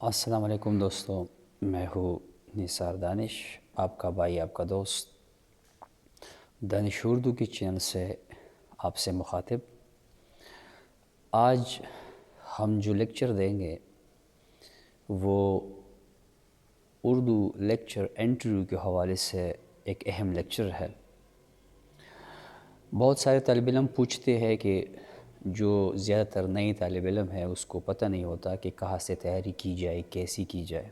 السلام علیکم دوستو، میں ہوں نثار دانش، آپ کا بھائی، آپ کا دوست، دانش اردو کی چینل سے آپ سے مخاطب۔ آج ہم جو لیکچر دیں گے وہ اردو لیکچر انٹرویو کے حوالے سے ایک اہم لیکچر ہے۔ بہت سارے طالب علم پوچھتے ہیں کہ جو زیادہ تر نئی طالب علم ہے اس کو پتہ نہیں ہوتا کہ کہاں سے تیاری کی جائے، کیسی کی جائے۔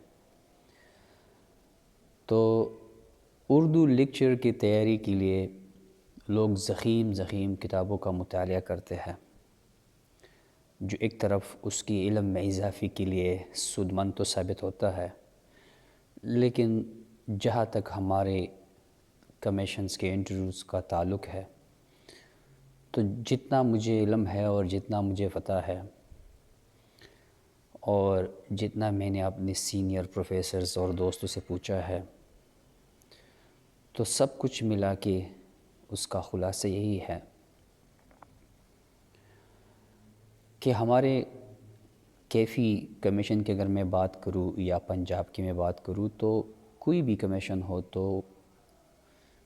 تو اردو لیکچر کی تیاری کے لیے لوگ ضخیم کتابوں کا مطالعہ کرتے ہیں، جو ایک طرف اس کی علم میں اضافے کے لیے سود مند تو ثابت ہوتا ہے، لیکن جہاں تک ہمارے کمیشنز کے انٹرویوز کا تعلق ہے تو جتنا مجھے علم ہے اور جتنا مجھے پتہ ہے اور جتنا میں نے اپنے سینئر پروفیسرز اور دوستوں سے پوچھا ہے، تو سب کچھ ملا کے اس کا خلاصہ یہی ہے کہ ہمارے کیفی کمیشن کی اگر میں بات کروں یا پنجاب کی میں بات کروں، تو کوئی بھی کمیشن ہو تو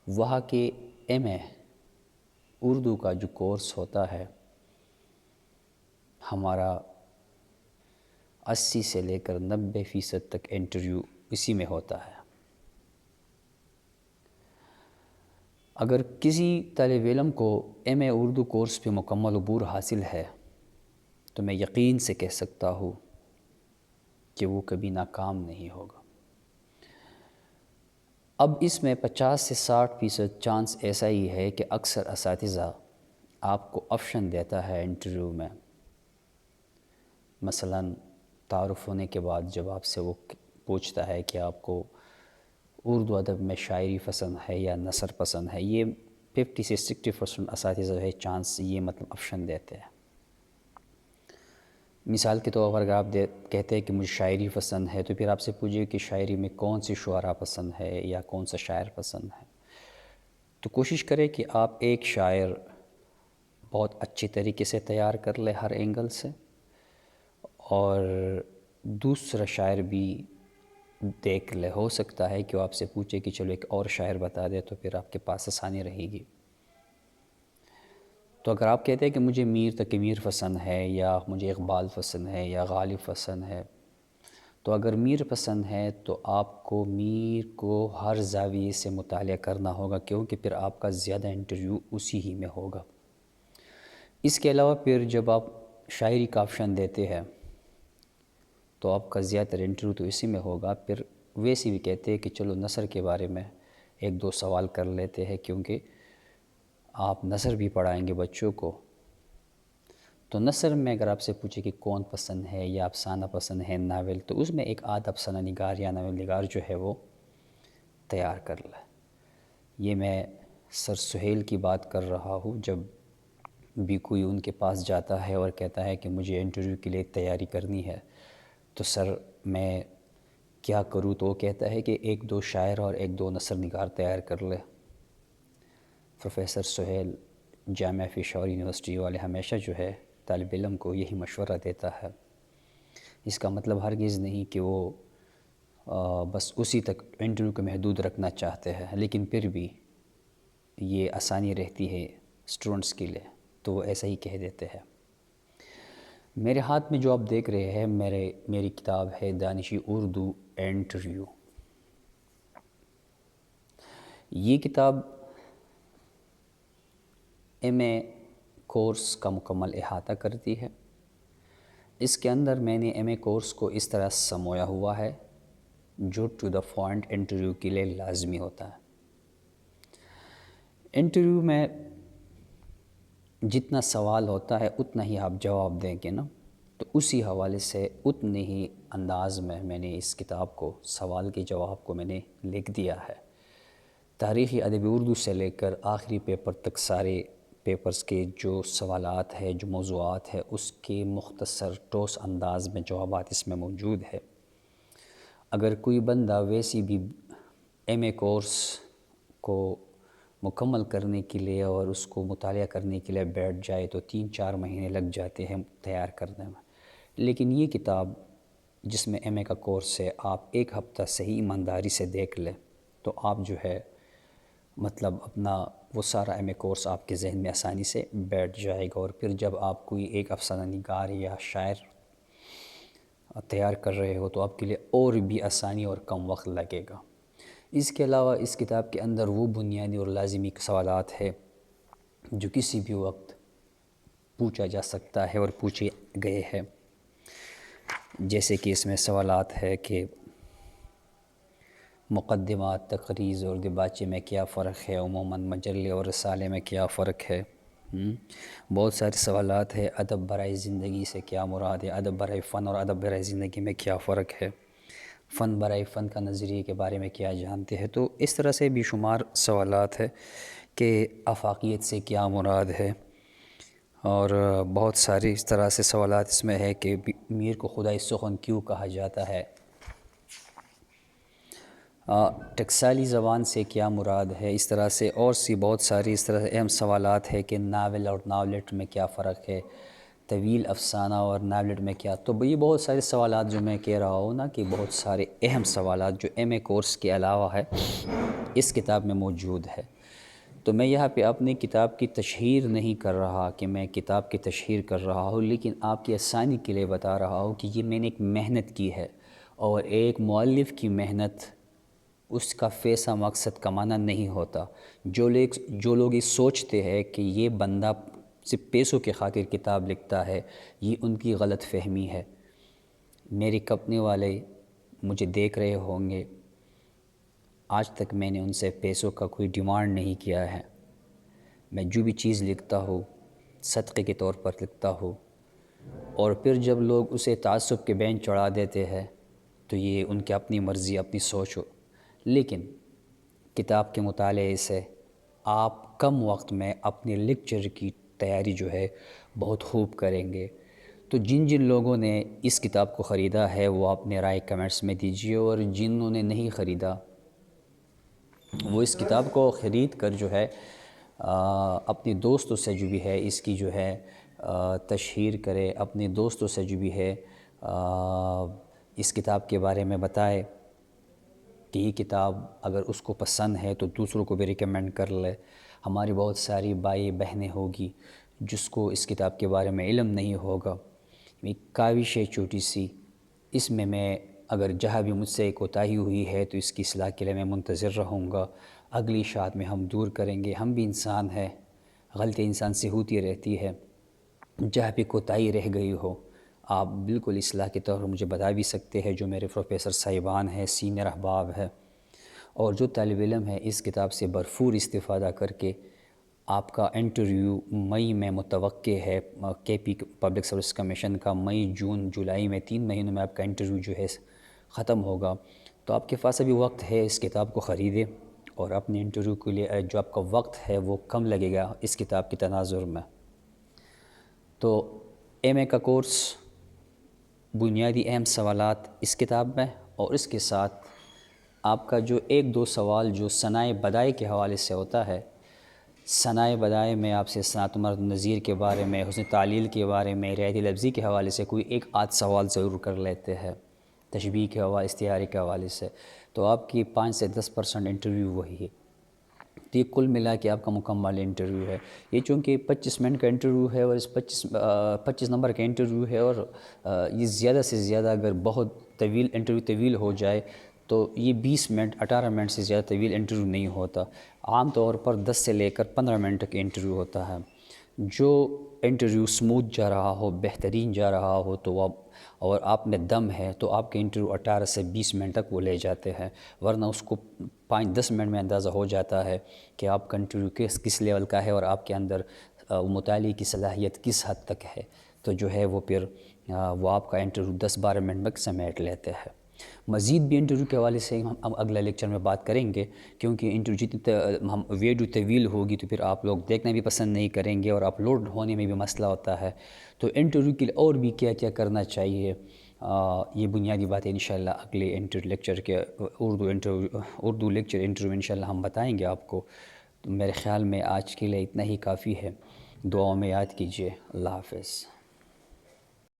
وہاں کے ایم اے اردو کا جو کورس ہوتا ہے ہمارا 80 سے لے کر 90% تک انٹرویو اسی میں ہوتا ہے۔ اگر کسی طالب علم کو ایم اے اردو کورس پہ مکمل عبور حاصل ہے تو میں یقین سے کہہ سکتا ہوں کہ وہ کبھی ناکام نہیں ہوگا۔ اب اس میں 50 سے 60% چانس ایسا ہی ہے کہ اکثر اساتذہ آپ کو آپشن دیتا ہے انٹرویو میں، مثلاً تعارف ہونے کے بعد جب آپ سے وہ پوچھتا ہے کہ آپ کو اردو ادب میں شاعری پسند ہے یا نثر پسند ہے، یہ 50 سے 60% اساتذہ ہے چانس یہ مطلب آپشن دیتے ہیں۔ مثال کے طور پر اگر آپ کہتے ہیں کہ مجھے شاعری پسند ہے تو پھر آپ سے پوچھے کہ شاعری میں کون سی شعراء پسند ہے یا کون سا شاعر پسند ہے، تو کوشش کرے کہ آپ ایک شاعر بہت اچھی طریقے سے تیار کر لے ہر اینگل سے، اور دوسرا شاعر بھی دیکھ لے۔ ہو سکتا ہے کہ وہ آپ سے پوچھے کہ چلو ایک اور شاعر بتا دے، تو پھر آپ کے پاس آسانی رہے گی۔ تو اگر آپ کہتے ہیں کہ مجھے میر تقی میر پسند ہے یا مجھے اقبال پسند ہے یا غالب پسند ہے، تو اگر میر پسند ہے تو آپ کو میر کو ہر زاویے سے مطالعہ کرنا ہوگا، کیونکہ پھر آپ کا زیادہ انٹرویو اسی ہی میں ہوگا۔ اس کے علاوہ پھر جب آپ شاعری کا آپشن دیتے ہیں تو آپ کا زیادہ تر انٹرویو تو اسی میں ہوگا۔ پھر ویسے بھی کہتے ہیں کہ چلو نثر کے بارے میں ایک دو سوال کر لیتے ہیں، کیونکہ آپ نثر بھی پڑھائیں گے بچوں کو۔ تو نثر میں اگر آپ سے پوچھے کہ کون پسند ہے یا افسانہ پسند ہے، ناول، تو اس میں ایک آدھ افسانہ نگار یا ناول نگار جو ہے وہ تیار کر لے۔ یہ میں سر سہیل کی بات کر رہا ہوں۔ جب بھی کوئی ان کے پاس جاتا ہے اور کہتا ہے کہ مجھے انٹرویو کے لیے تیاری کرنی ہے تو سر میں کیا کروں، تو وہ کہتا ہے کہ ایک دو شاعر اور ایک دو نثر نگار تیار کر لے۔ پروفیسر سہیل جامعہ پشاور یونیورسٹی والے ہمیشہ جو ہے طالب علم کو یہی مشورہ دیتا ہے۔ اس کا مطلب ہرگز نہیں کہ وہ بس اسی تک انٹرویو کو محدود رکھنا چاہتے ہیں، لیکن پھر بھی یہ آسانی رہتی ہے اسٹوڈنٹس کے لیے تو وہ ایسا ہی کہہ دیتے ہیں۔ میرے ہاتھ میں جو آپ دیکھ رہے ہیں میری کتاب ہے دانشی اردو انٹرویو۔ یہ کتاب ایم اے کورس کا مکمل احاطہ کرتی ہے۔ اس کے اندر میں نے ایم اے کورس کو اس طرح سمویا ہوا ہے جو ٹو دا پوائنٹ انٹرویو کے لیے لازمی ہوتا ہے۔ انٹرویو میں جتنا سوال ہوتا ہے اتنا ہی آپ جواب دیں گے نا، تو اسی حوالے سے اتنے ہی انداز میں نے اس کتاب کو، سوال کے جواب کو میں نے لکھ دیا ہے۔ تاریخی ادب اردو سے لے کر آخری پیپر تک سارے پیپرز کے جو سوالات ہیں، جو موضوعات ہیں، اس کے مختصر ٹھوس انداز میں جوابات اس میں موجود ہے۔ اگر کوئی بندہ ویسی بھی ایم اے کورس کو مکمل کرنے کے لیے اور اس کو مطالعہ کرنے کے لیے بیٹھ جائے تو 3-4 مہینے لگ جاتے ہیں تیار کرنے میں، لیکن یہ کتاب جس میں ایم اے کا کورس ہے، آپ ایک ہفتہ صحیح ایمانداری سے دیکھ لیں تو آپ جو ہے مطلب اپنا وہ سارا ایم اے کورس آپ کے ذہن میں آسانی سے بیٹھ جائے گا، اور پھر جب آپ کوئی ایک افسانہ نگار یا شاعر تیار کر رہے ہو تو آپ کے لیے اور بھی آسانی اور کم وقت لگے گا۔ اس کے علاوہ اس کتاب کے اندر وہ بنیادی اور لازمی سوالات ہے جو کسی بھی وقت پوچھا جا سکتا ہے اور پوچھے گئے ہیں، جیسے کہ اس میں سوالات ہے کہ مقدمات، تقریض اور دباچے میں کیا فرق ہے، عموماً مجلے اور رسالے میں کیا فرق ہے۔ بہت سارے سوالات ہے، ادب برائے زندگی سے کیا مراد ہے، ادب برائے فن اور ادب برائے زندگی میں کیا فرق ہے، فن برائے فن کا نظریے کے بارے میں کیا جانتے ہیں۔ تو اس طرح سے بھی شمار سوالات ہے کہ آفاقیت سے کیا مراد ہے، اور بہت ساری اس طرح سے سوالات اس میں ہے کہ میر کو خدائے سخن کیوں کہا جاتا ہے، ٹکسالی زبان سے کیا مراد ہے، اس طرح سے اور سی بہت ساری اس طرح سے اہم سوالات ہے کہ ناول اور ناولٹ میں کیا فرق ہے، طویل افسانہ اور ناولٹ میں کیا۔ تو یہ بہت سارے سوالات جو میں کہہ رہا ہوں نا کہ بہت سارے اہم سوالات جو ایم اے کورس کے علاوہ ہے اس کتاب میں موجود ہے۔ تو میں یہاں پہ اپنی کتاب کی تشہیر نہیں کر رہا کہ میں کتاب کی تشہیر کر رہا ہوں، لیکن آپ کی آسانی کے لیے بتا رہا ہوں کہ یہ میں نے ایک محنت کی ہے، اور ایک مؤلف کی محنت اس کا فیصلہ مقصد کمانا نہیں ہوتا۔ جو لوگ یہ سوچتے ہیں کہ یہ بندہ صرف پیسوں کے خاطر کتاب لکھتا ہے، یہ ان کی غلط فہمی ہے۔ میری کمپنی والے مجھے دیکھ رہے ہوں گے، آج تک میں نے ان سے پیسوں کا کوئی ڈیمانڈ نہیں کیا ہے۔ میں جو بھی چیز لکھتا ہوں صدقے کے طور پر لکھتا ہوں، اور پھر جب لوگ اسے تعصب کے بینچ چڑھا دیتے ہیں تو یہ ان کی اپنی مرضی، اپنی سوچ ہو، لیکن کتاب کے مطالعے سے آپ کم وقت میں اپنے لیکچر کی تیاری جو ہے بہت خوب کریں گے۔ تو جن لوگوں نے اس کتاب کو خریدا ہے وہ اپنے رائے کمنٹس میں دیجیے، اور جنہوں نے نہیں خریدا وہ اس کتاب کو خرید کر جو ہے اپنے دوستوں سے جو بھی ہے اس کی جو ہے تشہیر کرے، اپنے دوستوں سے جو بھی ہے اس کتاب کے بارے میں بتائے کہ یہ کتاب اگر اس کو پسند ہے تو دوسروں کو بھی ریکمینڈ کر لے۔ ہماری بہت ساری بھائی بہنیں ہوگی جس کو اس کتاب کے بارے میں علم نہیں ہوگا۔ ایک کاوش ہے چھوٹی سی، اس میں اگر جہاں بھی مجھ سے کوتاہی ہوئی ہے تو اس کی اصلاح کے لیے میں منتظر رہوں گا۔ اگلی اشاعت میں ہم دور کریں گے، ہم بھی انسان ہیں، غلطی انسان سے ہوتی رہتی ہے۔ جہاں بھی کوتاہی رہ گئی ہو آپ بالکل اصلاح کے طور پر مجھے بتا بھی سکتے ہیں، جو میرے پروفیسر صاحبان ہیں، سینئر احباب ہے، اور جو طالب علم ہے اس کتاب سے بھرپور استفادہ کر کے آپ کا انٹرویو مئی میں متوقع ہے، کے پی پبلک سروس کمیشن کا مئی، جون، جولائی میں 3 مہینوں میں آپ کا انٹرویو جو ہے ختم ہوگا۔ تو آپ کے پاس ابھی وقت ہے، اس کتاب کو خریدیں اور اپنے انٹرویو کے لیے جو آپ کا وقت ہے وہ کم لگے گا اس کتاب کی تناظر میں۔ تو ایم اے کا کورس بنیادی اہم سوالات اس کتاب میں، اور اس کے ساتھ آپ کا جو 1-2 سوال جو ثنائے بدائع کے حوالے سے ہوتا ہے، ثنائے بدائع میں آپ سے صنعت مرد نظیر کے بارے میں، حسن تعلیل کے بارے میں، رعایت لفظی کے حوالے سے کوئی 1-8 سوال ضرور کر لیتے ہیں، تشبیہ کے حوالے، استعارے کے حوالے سے، تو آپ کی 5 سے 10% انٹرویو وہی ہے۔ تو یہ کل ملا کے آپ کا مکمل انٹرویو ہے۔ یہ چونکہ 25 منٹ کا انٹرویو ہے، اور اس 25 نمبر کا انٹرویو ہے، اور یہ زیادہ سے زیادہ اگر بہت طویل انٹرویو طویل ہو جائے تو یہ 20 منٹ 18 منٹ سے زیادہ طویل انٹرویو نہیں ہوتا۔ عام طور پر 10 سے لے کر 15 منٹ تک انٹرویو ہوتا ہے۔ جو انٹرویو سموتھ جا رہا ہو، بہترین جا رہا ہو تو اور آپ میں دم ہے تو آپ کے انٹرویو 18 سے 20 منٹ تک وہ لے جاتے ہیں، ورنہ اس کو 5-10 منٹ میں اندازہ ہو جاتا ہے کہ آپ کا انٹرویو کس لیول کا ہے اور آپ کے اندر مطالعے کی صلاحیت کس حد تک ہے، تو جو ہے وہ پھر وہ آپ کا انٹرویو 10-12 منٹ میں سمیٹ لیتے ہیں۔ مزید بھی انٹرویو کے حوالے سے ہم اگلا لیکچر میں بات کریں گے، کیونکہ انٹرویو جتنی ہم ویڈیو طویل ہوگی تو پھر آپ لوگ دیکھنا بھی پسند نہیں کریں گے، اور اپلوڈ ہونے میں بھی مسئلہ ہوتا ہے۔ تو انٹرویو کے لیے اور بھی کیا کیا کرنا چاہیے، یہ بنیادی باتیں انشاءاللہ اگلے انٹرویو لیکچر کے اردو لیکچر انٹرویو انشاءاللہ ہم بتائیں گے آپ کو۔ تو میرے خیال میں آج کے لیے اتنا ہی کافی ہے، دعاؤں میں یاد کیجیے۔ اللہ حافظ۔